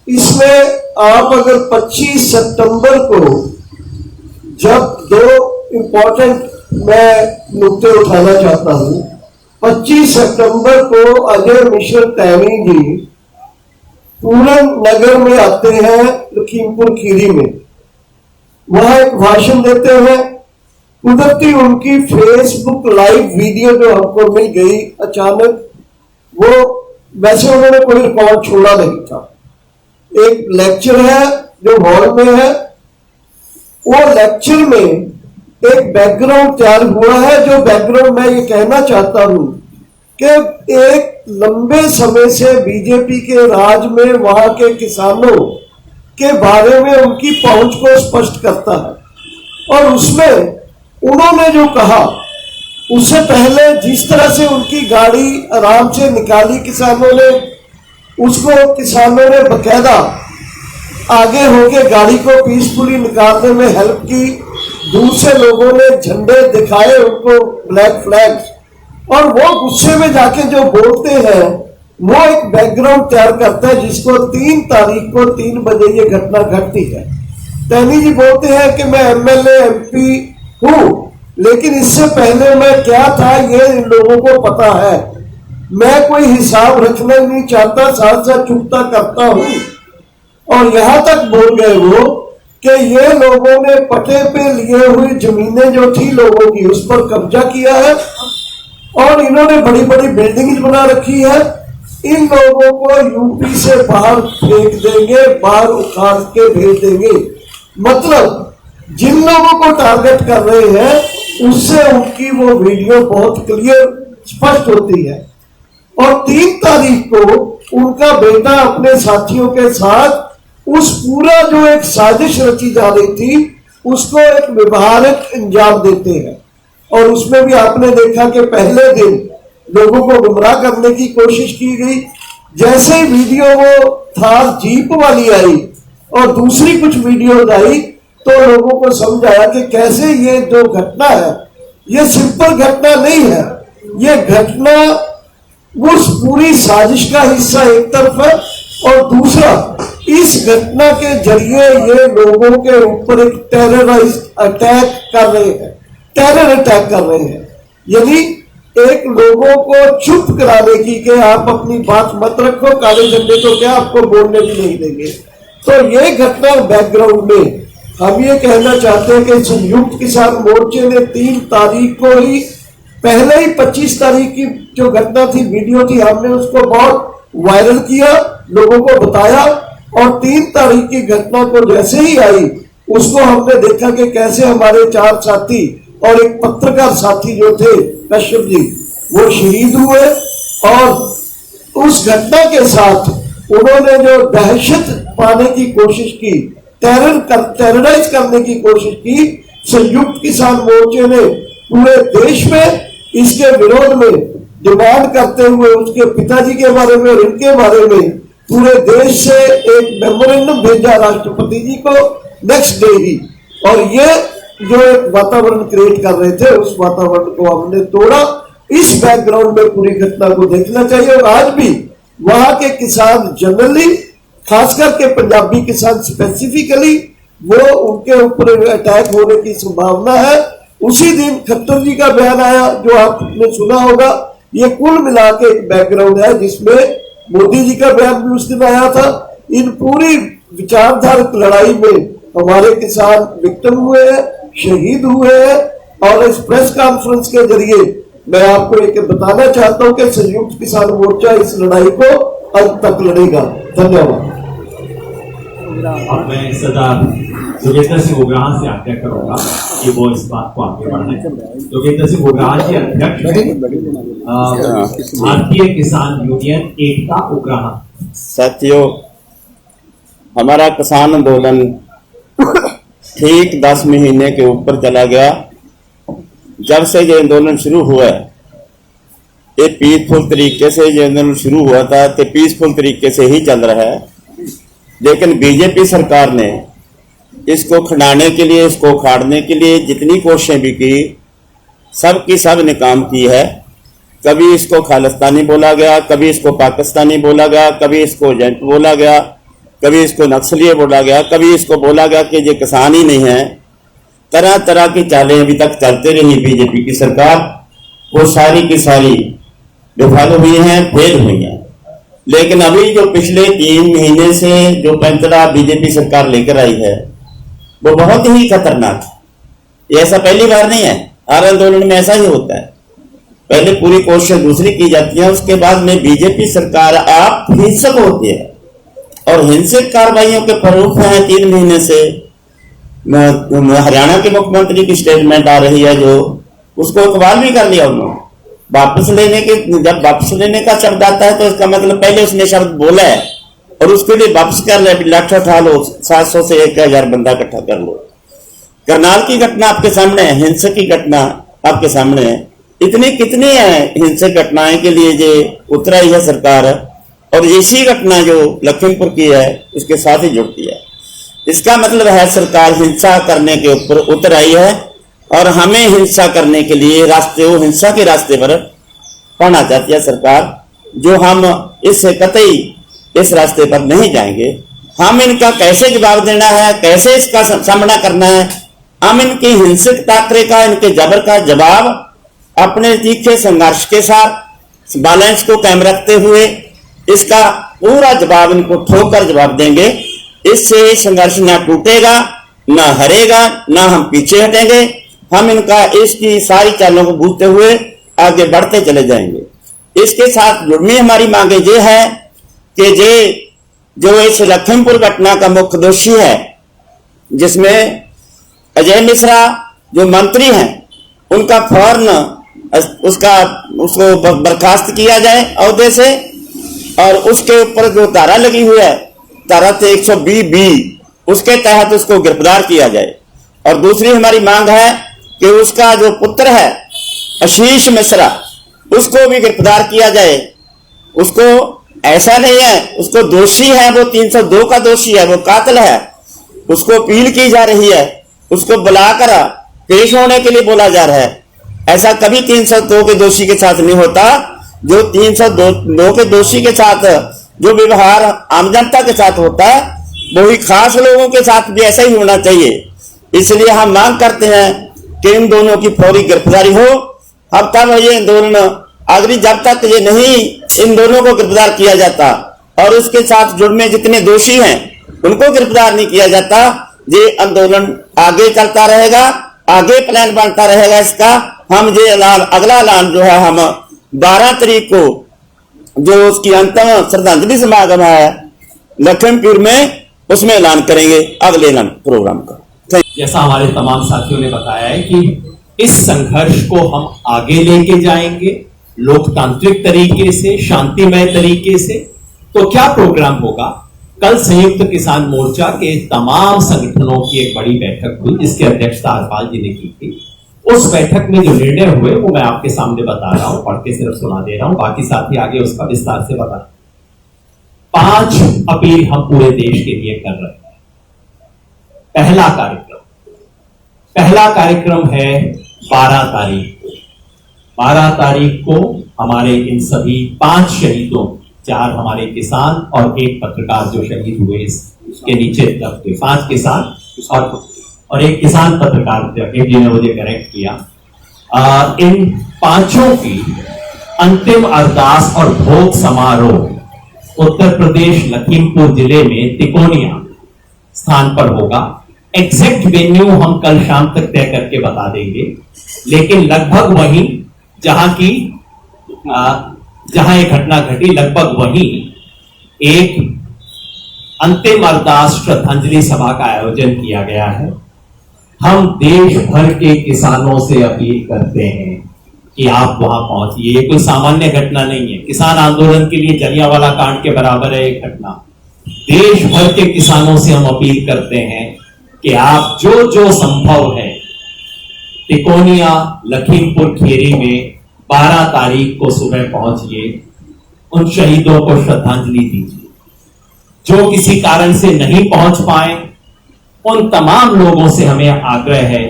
इसमें आप अगर 25 सितंबर को जब दो इम्पोर्टेंट मैं नुक्ते उठाना चाहता हूं। 25 सितंबर को अजय मिश्र टैनी जी पूरन नगर में आते हैं, लखीमपुर खीरी में, वहां एक भाषण देते हैं। कुदरती उनकी फेसबुक लाइव वीडियो जो हमको मिल गई अचानक, वो वैसे उन्होंने कोई रिकॉर्ड छोड़ा नहीं था। एक लेक्चर है जो हॉल में है, वो लेक्चर में एक बैकग्राउंड तैयार हुआ है, जो बैकग्राउंड मैं ये कहना चाहता हूं कि एक लंबे समय से बीजेपी के राज में वहां के किसानों के बारे में उनकी पहुंच को स्पष्ट करता है। और उसमें उन्होंने जो कहा, उससे पहले जिस तरह से उनकी गाड़ी आराम से निकाली किसानों ने, उसको किसानों ने बकायदा आगे होके गाड़ी को पीसफुली निकालने में हेल्प की। दूसरे लोगों ने झंडे दिखाए उनको, ब्लैक फ्लैग्स, और वो गुस्से में जाके जो बोलते हैं वो एक बैकग्राउंड तैयार करता है, जिसको 3 तारीख को 3 बजे ये घटना घटती है। टैनी जी बोलते हैं कि मैं एमएलए एमपी हूं, लेकिन इससे पहले मैं क्या था ये इन लोगों को पता है। मैं कोई हिसाब रखना नहीं चाहता, साथ साथ चुपता करता हूं। और यहां तक बोल गए वो कि ये लोगों ने पटे पे लिए हुई जमीनें जो थी लोगों की, उस पर कब्जा किया है और इन्होंने बड़ी बड़ी बिल्डिंग बना रखी है। इन लोगों को यूपी से बाहर फेंक देंगे, बाहर उखाड़ के भेज देंगे। मतलब जिन लोगों को टारगेट कर रहे हैं उससे उनकी वो वीडियो बहुत क्लियर स्पष्ट होती है। और 3 तारीख को उनका बेटा अपने साथियों के साथ उस पूरा जो एक साजिश रची जा रही थी उसको एक व्यवहारिक अंजाम देते हैं। और उसमें भी आपने देखा कि पहले दिन लोगों को गुमराह करने की कोशिश की गई। जैसे ही वीडियो वो थार जीप वाली आई और दूसरी कुछ वीडियो आई तो लोगों को समझ आया कि कैसे ये जो घटना है ये सिंपल घटना नहीं है, ये घटना उस पूरी साजिश का हिस्सा एक तरफ है, और दूसरा इस घटना के जरिए ये लोगों के ऊपर एक टेररिस्ट अटैक कर रहे हैं, टेरर अटैक कर रहे हैं। यानी एक लोगों को चुप कराने की कि आप अपनी बात मत रखो, काले झंडे तो क्या आपको बोलने भी नहीं देंगे। तो ये घटना बैकग्राउंड में हम ये कहना चाहते हैं कि संयुक्त किसान मोर्चे ने 3 तारीख को ही, पहले ही 25 तारीख की जो घटना थी वीडियो थी, हमने उसको बहुत वायरल किया, लोगों को बताया। और 3 तारीख की घटना को जैसे ही आई उसको हमने देखा कि कैसे हमारे 4 साथी और एक पत्रकार साथी जो थे कश्यप जी, वो शहीद हुए। और उस घटना के साथ उन्होंने जो दहशत पाने की कोशिश की, टेरराइज करने की कोशिश की, संयुक्त किसान मोर्चे ने पूरे देश में इसके विरोध में डिमांड करते हुए उसके पिताजी के बारे में और इनके बारे में पूरे देश से एक मेमोरेंडम भेजा राष्ट्रपति जी को नेक्स्ट डे ही। और ये जो एक वातावरण क्रिएट कर रहे थे उस वातावरण को हमने तोड़ा। इस बैकग्राउंड में पूरी घटना को देखना चाहिए। और आज भी वहां के किसान जनरली, खासकर के पंजाबी किसान स्पेसिफिकली, वो उनके ऊपर अटैक होने की संभावना है। उसी दिन खट्टर जी का बयान आया जो आपने सुना होगा। ये कुल मिला के एक बैकग्राउंड है जिसमें मोदी जी का बयान भी उस दिन आया था। इन पूरी विचारधारक लड़ाई में हमारे किसान विक्टिम हुए हैं, शहीद हुए हैं। और इस प्रेस कॉन्फ्रेंस के जरिए मैं आपको एक बताना चाहता हूं कि संयुक्त किसान मोर्चा इस लड़ाई को अंत तक लड़ेगा। धन्यवाद। अब मैं सरदार जोगेंद्र सिंह उग्राह से आग्रह करूंगा कि वो इस बात को आगे बढ़ाएं। जोगेंद्र सिंह उग्राह जी अध्यक्ष भारतीय किसान यूनियन एकता उग्राह। साथियों, हमारा किसान आंदोलन ठीक 10 महीने के ऊपर चला गया। जब से ये आंदोलन शुरू हुआ है, ये पीसफुल तरीके से ये आंदोलन शुरू हुआ था तो पीसफुल तरीके से ही चल रहा है। लेकिन बीजेपी सरकार ने इसको खंडाने के लिए, इसको उखाड़ने के लिए जितनी कोशिशें भी की, सब की सब नाकाम की है। कभी इसको खालिस्तानी बोला गया, कभी इसको पाकिस्तानी बोला गया, कभी इसको एजेंट बोला गया, कभी इसको नक्सली बोला गया, कभी इसको बोला गया कि ये किसान ही नहीं है। तरह तरह की चालें अभी तक चलते रही बीजेपी की सरकार, वो सारी की सारी विफल हुई हैं, फेल हुई हैं। लेकिन अभी जो पिछले 3 महीने से जो पैंतरा बीजेपी सरकार लेकर आई है वो बहुत ही खतरनाक है। ये ऐसा पहली बार नहीं है, हर आंदोलन में ऐसा ही होता है। पहले पूरी कोशिश दूसरी की जाती है, उसके बाद में बीजेपी सरकार आप हिंसक होती है और हिंसक कार्रवाइयों के प्रूफ हैं 3 महीने से। हरियाणा के मुख्यमंत्री की स्टेटमेंट आ रही है जो उसको इकबाल भी कर लिया उन्होंने वापस लेने के। जब वापस लेने का शब्द आता है तो इसका मतलब पहले उसने शब्द बोला है और उसके लिए वापस कर ले, लाठ उठा लो, 700 से 1000 बंदा इकट्ठा कर लो। करनाल की घटना आपके सामने है, हिंसक की घटना आपके सामने है। इतनी कितनी है हिंसक घटनाएं के लिए जो उतर आई है सरकार, और इसी घटना जो लखीमपुर की है इसके साथ ही जुड़ती है। इसका मतलब है सरकार हिंसा करने के ऊपर उतर आई है और हमें हिंसा करने के लिए हिंसा के रास्ते पर पढ़ना चाहती है सरकार, जो हम इससे कतई इस रास्ते पर नहीं जाएंगे। हम इनका कैसे जवाब देना है, कैसे इसका सामना करना है, हम इनकी हिंसक टाकरे का, इनके जबर का जवाब अपने तीखे संघर्ष के साथ बैलेंस को कायम रखते हुए इसका पूरा जवाब इनको ठोकर जवाब देंगे। इससे संघर्ष ना टूटेगा, ना हरेगा, ना हम पीछे हटेंगे। हम इनका इसकी सारी चालों को भूलते हुए आगे बढ़ते चले जाएंगे। इसके साथ जुड़नी हमारी मांगे ये है कि ये जो इस लखीमपुर घटना का मुख्य दोषी है, जिसमें अजय मिश्रा जो मंत्री हैं उनका फौरन उसको बर्खास्त किया जाए अहदे से, और उसके ऊपर जो धारा लगी हुई है धारा 120B उसके तहत उसको गिरफ्तार किया जाए। और दूसरी हमारी मांग है कि उसका जो पुत्र है आशीष मिश्रा उसको भी गिरफ्तार किया जाए। उसको ऐसा नहीं है, उसको दोषी है, वो 302 का दोषी है, वो कातिल है, उसको अपील की जा रही है, उसको बुलाकर पेश होने के लिए बोला जा रहा है। ऐसा कभी 302 के दोषी के साथ नहीं होता। जो 302 के दोषी के साथ जो व्यवहार आम जनता के साथ होता है वही खास लोगों के साथ भी ऐसा ही होना चाहिए। इसलिए हम मांग करते हैं कि इन दोनों की फौरी गिरफ्तारी हो। अब तक ये आंदोलन आखिरी, जब तक ये नहीं इन दोनों को गिरफ्तार किया जाता और उसके साथ जुड़ने जितने दोषी हैं उनको गिरफ्तार नहीं किया जाता, ये आंदोलन आगे चलता रहेगा, आगे प्लान बनता रहेगा इसका। हम ये ऐलान, अगला ऐलान जो है हम 12 तारीख को जो उसकी अंतिम श्रद्धांजलि समागम है लखीमपुर में, उसमें ऐलान करेंगे अगले प्रोग्राम का। जैसा हमारे तमाम साथियों ने बताया है कि इस संघर्ष को हम आगे लेके जाएंगे लोकतांत्रिक तरीके से, शांतिमय तरीके से। तो क्या प्रोग्राम होगा? कल संयुक्त किसान मोर्चा के तमाम संगठनों की एक बड़ी बैठक हुई जिसकी अध्यक्षता हरपाल जी ने की थी। उस बैठक में जो निर्णय हुए वो मैं आपके सामने बता रहा हूं, पढ़ के सिर्फ सुना दे रहा हूं, बाकी साथी आगे उसका विस्तार से बता। 5 अपील हम पूरे देश के लिए कर रहे हैं। पहला कार्यक्रम है 12 तारीख को। 12 तारीख को हमारे इन सभी 5 शहीदों, 4 हमारे किसान और 1 पत्रकार जो शहीद हुए, इसके नीचे 5 किसान और 1 किसान पत्रकार थे जिन्होंने मुझे करेक्ट किया। इन 5 की अंतिम अरदास और भोग समारोह उत्तर प्रदेश लखीमपुर जिले में तिकोनिया स्थान पर होगा। एग्जैक्ट वेन्यू हम कल शाम तक तय करके बता देंगे, लेकिन लगभग वहीं जहां एक घटना घटी, लगभग वहीं एक अंतिम अरदास श्रद्धांजलि सभा का आयोजन किया गया है। हम देश भर के किसानों से अपील करते हैं कि आप वहां पहुंचिए। ये कोई सामान्य घटना नहीं है, किसान आंदोलन के लिए जलियांवाला कांड के बराबर है एक घटना। देश भर के किसानों से हम अपील करते हैं कि आप जो संभव है तिकोनिया लखीमपुर खीरी में 12 तारीख को सुबह पहुंचिए, उन शहीदों को श्रद्धांजलि दीजिए। जो किसी कारण से नहीं पहुंच पाए उन तमाम लोगों से हमें आग्रह है,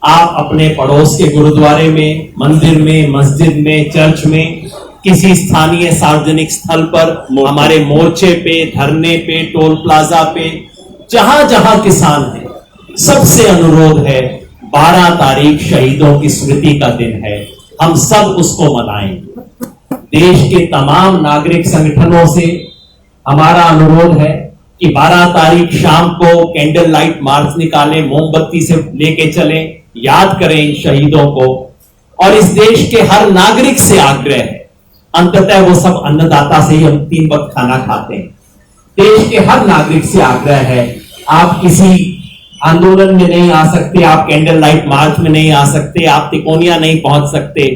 आप अपने पड़ोस के गुरुद्वारे में, मंदिर में, मस्जिद में, चर्च में किसी स्थानीय सार्वजनिक स्थल पर, हमारे मोर्चे पे, धरने पे, टोल प्लाजा पे, जहां जहां किसान है, सबसे अनुरोध है 12 तारीख शहीदों की स्मृति का दिन है, हम सब उसको मनाएंगे। देश के तमाम नागरिक संगठनों से हमारा अनुरोध है कि 12 तारीख शाम को कैंडल लाइट मार्च निकालें, मोमबत्ती से लेके चलें, याद करें इन शहीदों को। और इस देश के हर नागरिक से आग्रह है, अंततः वो सब अन्नदाता से ही हम 3 वक्त खाना खाते हैं, देश के हर नागरिक से आग्रह है, आप किसी आंदोलन में नहीं आ सकते, आप कैंडल लाइट मार्च में नहीं आ सकते, आप तिकोनिया नहीं पहुंच सकते,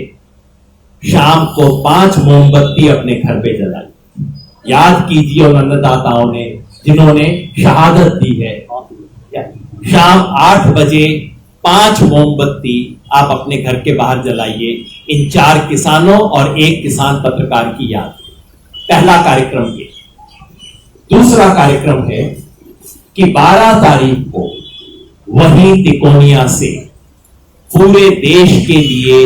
शाम को 5 मोमबत्ती अपने घर पे जलाइए, याद कीजिए उन अन्नदाताओं ने जिन्होंने शहादत दी है। शाम 8 बजे 5 मोमबत्ती आप अपने घर के बाहर जलाइए, इन 4 किसानों और 1 किसान पत्रकार की याद। पहला कार्यक्रम ये। दूसरा कार्यक्रम है कि 12 तारीख को वही तिकोनिया से पूरे देश के लिए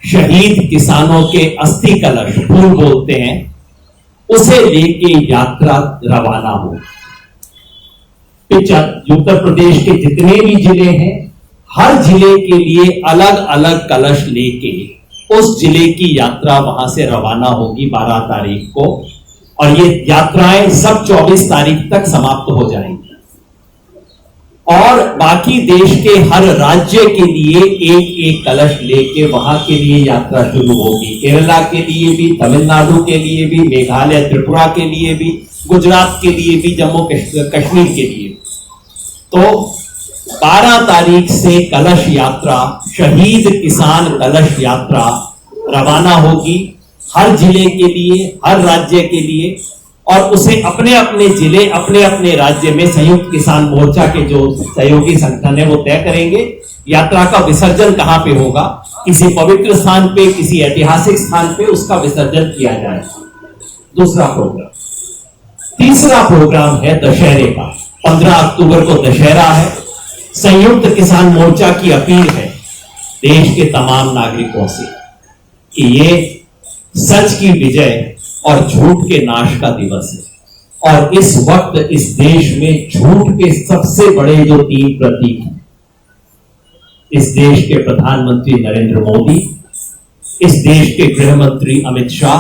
शहीद किसानों के अस्थि कलश, फूल बोलते हैं, उसे लेके यात्रा रवाना हो। उत्तर प्रदेश के जितने भी जिले हैं, हर जिले के लिए अलग अलग कलश लेके उस जिले की यात्रा वहां से रवाना होगी 12 तारीख को, और ये यात्राएं सब 24 तारीख तक समाप्त हो जाएंगी। और बाकी देश के हर राज्य के लिए एक एक कलश लेके वहां के लिए यात्रा शुरू होगी। केरला के लिए भी, तमिलनाडु के लिए भी, मेघालय त्रिपुरा के लिए भी, गुजरात के लिए भी, जम्मू कश्मीर के लिए। तो 12 तारीख से कलश यात्रा, शहीद किसान कलश यात्रा रवाना होगी हर जिले के लिए, हर राज्य के लिए, और उसे अपने अपने जिले, अपने अपने राज्य में संयुक्त किसान मोर्चा के जो सहयोगी संगठन है वो तय करेंगे यात्रा का विसर्जन कहां पे होगा। किसी पवित्र स्थान पे, किसी ऐतिहासिक स्थान पे उसका विसर्जन किया जाएगा। दूसरा प्रोग्राम। तीसरा प्रोग्राम है दशहरे का। 15 अक्टूबर को दशहरा है। संयुक्त किसान मोर्चा की अपील है देश के तमाम नागरिकों से कि ये सच की विजय और झूठ के नाश का दिवस है, और इस वक्त इस देश में झूठ के सबसे बड़े जो 3 प्रतीक हैं, इस देश के प्रधानमंत्री नरेंद्र मोदी, इस देश के गृह मंत्री अमित शाह,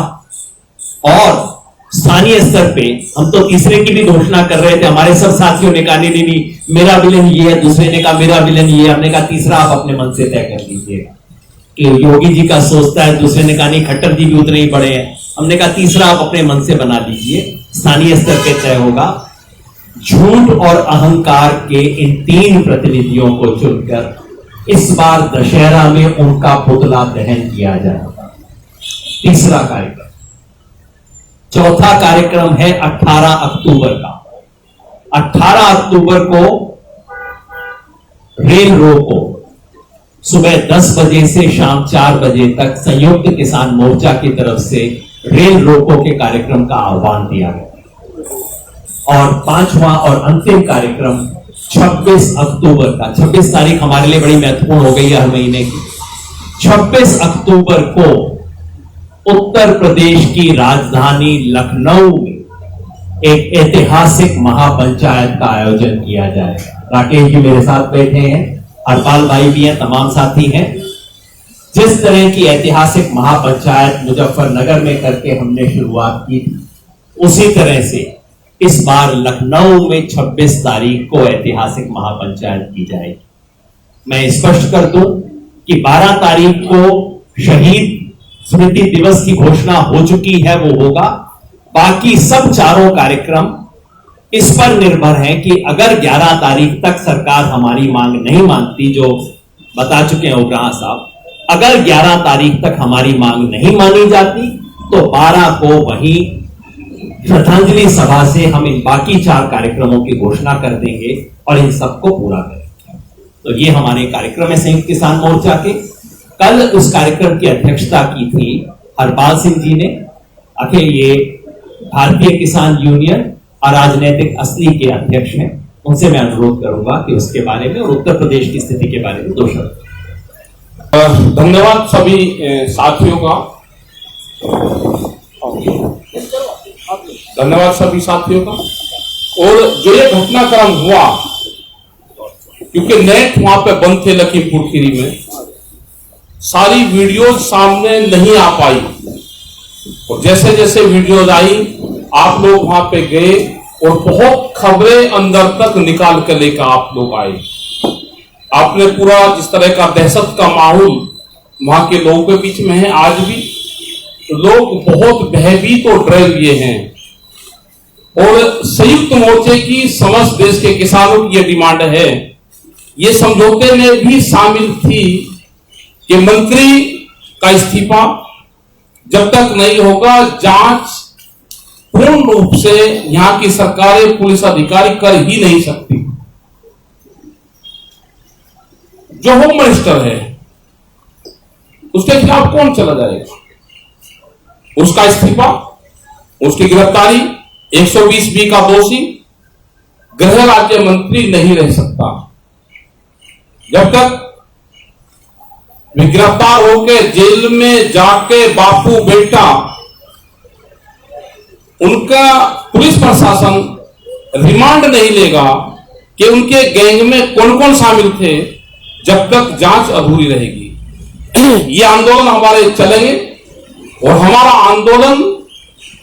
और स्थानीय स्तर पे हम तो तीसरे की भी घोषणा कर रहे थे। हमारे सब साथियों ने कहा नहीं, मेरा विलन ये है, दूसरे ने कहा मेरा विलन ये है। हमने कहा तीसरा आप अपने मन से तय कर लीजिएगा कि योगी जी का सोचता है, दूसरे ने कहा नहीं खट्टर जी भी उतने ही बड़े हैं। हमने कहा तीसरा आप अपने मन से बना लीजिए, स्थानीय स्तर पे तय होगा। झूठ और अहंकार के इन 3 प्रतिनिधियों को चुनकर इस बार दशहरा में उनका पुतला दहन किया जाएगा। तीसरा कार्यक्रम। चौथा कार्यक्रम है 18 अक्टूबर का। 18 अक्टूबर को रेल रोको, सुबह 10 बजे से शाम 4 बजे तक संयुक्त किसान मोर्चा की तरफ से रेल रोको के कार्यक्रम का आह्वान दिया गया। और 5वां और अंतिम कार्यक्रम 26 अक्टूबर का। 26 तारीख हमारे लिए बड़ी महत्वपूर्ण हो गई है हर महीने की। 26 अक्टूबर को उत्तर प्रदेश की राजधानी लखनऊ में एक ऐतिहासिक महापंचायत का आयोजन किया जाएगा। राकेश जी मेरे साथ बैठे हैं, हरपाल भाई भी हैं, तमाम साथी हैं। जिस तरह की ऐतिहासिक महापंचायत मुजफ्फरनगर में करके हमने शुरुआत की थी, उसी तरह से इस बार लखनऊ में 26 तारीख को ऐतिहासिक महापंचायत की जाएगी। मैं स्पष्ट कर दूं कि 12 तारीख को शहीद स्मृति दिवस की घोषणा हो चुकी है, वो होगा। बाकी सब चारों कार्यक्रम इस पर निर्भर है कि अगर 11 तारीख तक सरकार हमारी मांग नहीं मानती, जो बता चुके हैं उग्राह साहब, अगर 11 तारीख तक हमारी मांग नहीं मानी जाती तो 12 को वहीं श्रद्धांजलि सभा से हम इन बाकी 4 कार्यक्रमों की घोषणा कर देंगे और इन सबको पूरा करेंगे। तो ये हमारे कार्यक्रम है संयुक्त किसान मोर्चा के। कल उस कार्यक्रम की अध्यक्षता की थी हरपाल सिंह जी ने। आखिर ये भारतीय किसान यूनियन अराजनैतिक असली के अध्यक्ष हैं, उनसे मैं अनुरोध करूंगा कि उसके बारे में और उत्तर प्रदेश की स्थिति के बारे में 2 शब्द। धन्यवाद सभी साथियों का। धन्यवाद सभी साथियों का। और जो ये घटनाक्रम हुआ, क्योंकि नेट वहां पे बंद थे लखीमपुर खीरी में, सारी वीडियोज सामने नहीं आ पाई। और जैसे जैसे वीडियोज आई, आप लोग वहां पे गए और बहुत खबरें अंदर तक निकाल कर लेकर आप लोग आए। आपने पूरा जिस तरह का दहशत का माहौल वहां के लोगों के बीच में है, आज भी लोग बहुत भयभीत और डरे हुए हैं। और संयुक्त मोर्चे की समस्त देश के किसानों की यह डिमांड है, ये समझौते में भी शामिल थी कि मंत्री का इस्तीफा जब तक नहीं होगा, जांच पूर्ण रूप से यहां की सरकारें, पुलिस अधिकारी कर ही नहीं सकती। जो होम मिनिस्टर है उसके खिलाफ कौन चला जाएगा? उसका इस्तीफा, उसकी गिरफ्तारी, 120B का दोषी गृह राज्य मंत्री नहीं रह सकता। जब तक वे गिरफ्तार होकर जेल में जाके बापू बेटा, उनका पुलिस प्रशासन रिमांड नहीं लेगा कि उनके गैंग में कौन कौन शामिल थे, जब तक जांच अधूरी रहेगी। ये आंदोलन हमारे चलेंगे और हमारा आंदोलन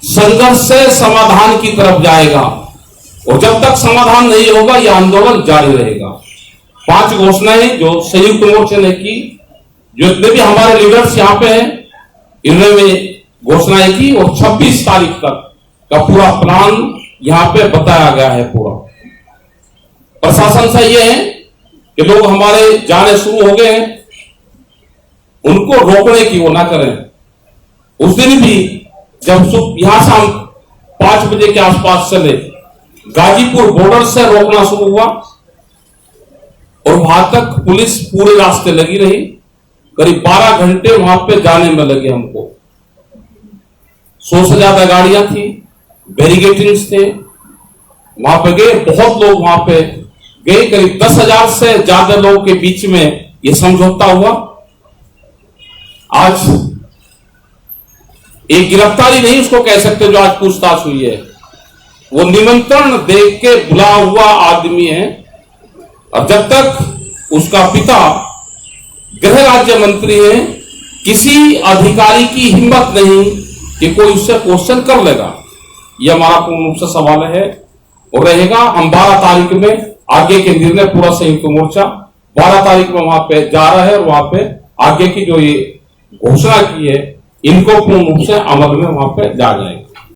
संघर्ष से समाधान की तरफ जाएगा। और जब तक समाधान नहीं होगा, यह आंदोलन जारी रहेगा। 5 घोषणाएं जो संयुक्त मोर्चे ने की, जो इतने भी हमारे लीडर्स यहां पे हैं, इन्होंने घोषणाएं की और 26 तारीख तक का पूरा प्लान यहां पे बताया गया है। पूरा प्रशासन से यह है कि लोग हमारे जाने शुरू हो गए हैं, उनको रोकने की वो ना करें। उस दिन भी जब यहां से हम 5 बजे के आसपास चले, गाजीपुर बॉर्डर से रोकना शुरू हुआ और वहां तक पुलिस पूरे रास्ते लगी रही। करीब 12 घंटे वहां पे जाने में लगे हमको। 100 से ज्यादा गाड़ियां थी, बैरिकेडिंग्स थे, वहां पे गए, बहुत लोग वहां पे गए। करीब 10,000 से ज्यादा लोगों के बीच में यह समझौता हुआ। आज एक गिरफ्तारी नहीं उसको कह सकते जो आज पूछताछ हुई है, वो निमंत्रण देख के बुला हुआ आदमी है। और जब तक उसका पिता गृह राज्य मंत्री है, किसी अधिकारी की हिम्मत नहीं कि कोई उससे क्वेश्चन कर लेगा। यह हमारा पूर्ण रूप से सवाल है और रहेगा। हम 12 तारीख में आगे के निर्णय, पूरा संयुक्त मोर्चा 12 तारीख में वहां पे जा रहा है और वहां पे आगे की जो ये घोषणा की है, इनको पूर्ण रूप से अमल में वहां पे जा जाएगा।